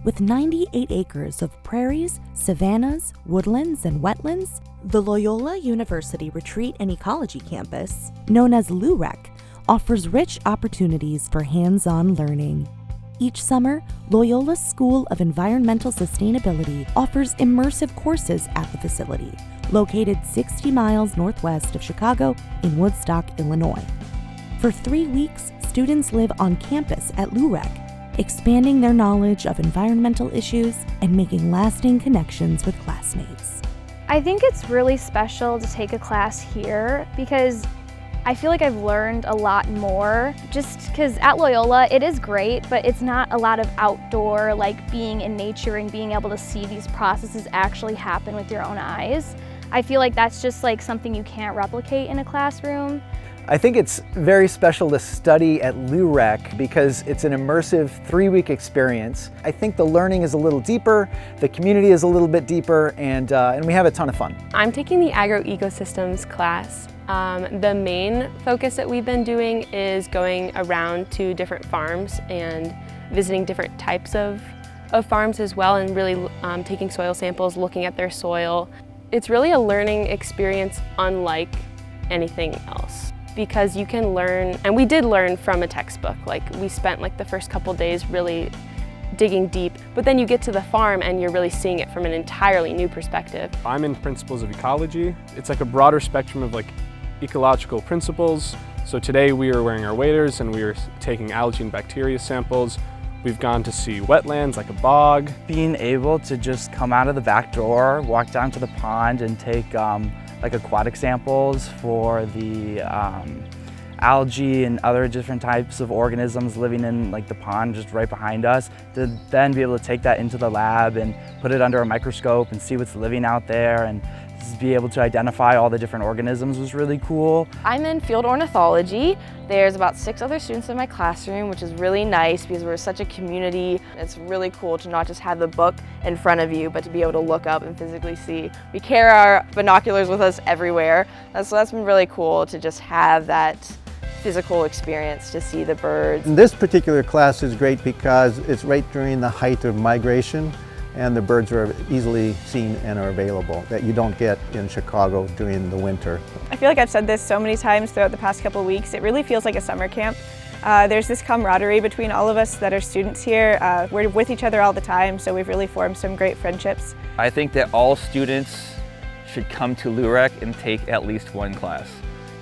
With 98 acres of prairies, savannas, woodlands, and wetlands, the Loyola University Retreat and Ecology Campus, known as LUREC, offers rich opportunities for hands-on learning. Each summer, Loyola's School of Environmental Sustainability offers immersive courses at the facility, located 60 miles northwest of Chicago in Woodstock, Illinois. For 3 weeks, students live on campus at LUREC, expanding their knowledge of environmental issues and making lasting connections with classmates. I think it's really special to take a class here because I feel like I've learned a lot more just because at Loyola it is great, but it's not a lot of outdoor, like being in nature and being able to see these processes actually happen with your own eyes. I feel like that's just like something you can't replicate in a classroom. I think it's very special to study at LUREC because it's an immersive 3-week experience. I think the learning is a little deeper, the community is a little bit deeper, and we have a ton of fun. I'm taking the agroecosystems class. The main focus that we've been doing is going around to different farms and visiting different types of farms as well, and really taking soil samples, looking at their soil. It's really a learning experience unlike anything else, because you can learn, and we did learn from a textbook. Like we spent like the first couple days really digging deep, but then you get to the farm and you're really seeing it from an entirely new perspective. I'm in Principles of Ecology. It's like a broader spectrum of like ecological principles. So today we are wearing our waders and we are taking algae and bacteria samples. We've gone to see wetlands like a bog. Being able to just come out of the back door, walk down to the pond and take like aquatic samples for the algae and other different types of organisms living in like the pond just right behind us, to then be able to take that into the lab and put it under a microscope and see what's living out there and be able to identify all the different organisms was really cool. I'm in field ornithology. There's about 6 other students in my classroom, which is really nice because we're such a community. It's really cool to not just have the book in front of you, but to be able to look up and physically see. We carry our binoculars with us everywhere, so that's been really cool to just have that physical experience to see the birds. This particular class is great because it's right during the height of migration, and the birds are easily seen and are available that you don't get in Chicago during the winter. I feel like I've said this so many times throughout the past couple of weeks. It really feels like a summer camp. There's this camaraderie between all of us that are students here. We're with each other all the time, so we've really formed some great friendships. I think that all students should come to LUREC and take at least one class.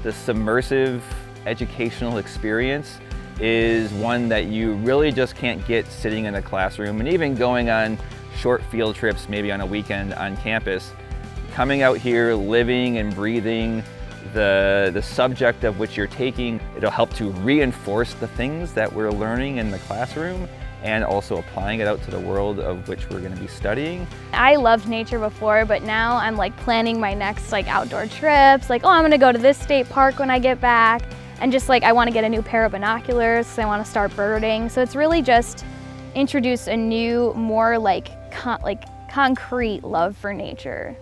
The submersive educational experience is one that you really just can't get sitting in a classroom, and even going on short field trips, maybe on a weekend on campus. Coming out here, living and breathing the subject of which you're taking, it'll help to reinforce the things that we're learning in the classroom and also applying it out to the world of which we're going to be studying. I loved nature before, but now I'm like planning my next like outdoor trips. Like, oh, I'm gonna go to this state park when I get back. And just like, I want to get a new pair of binoculars because I want to start birding. So it's really just introduce a new, more like concrete love for nature.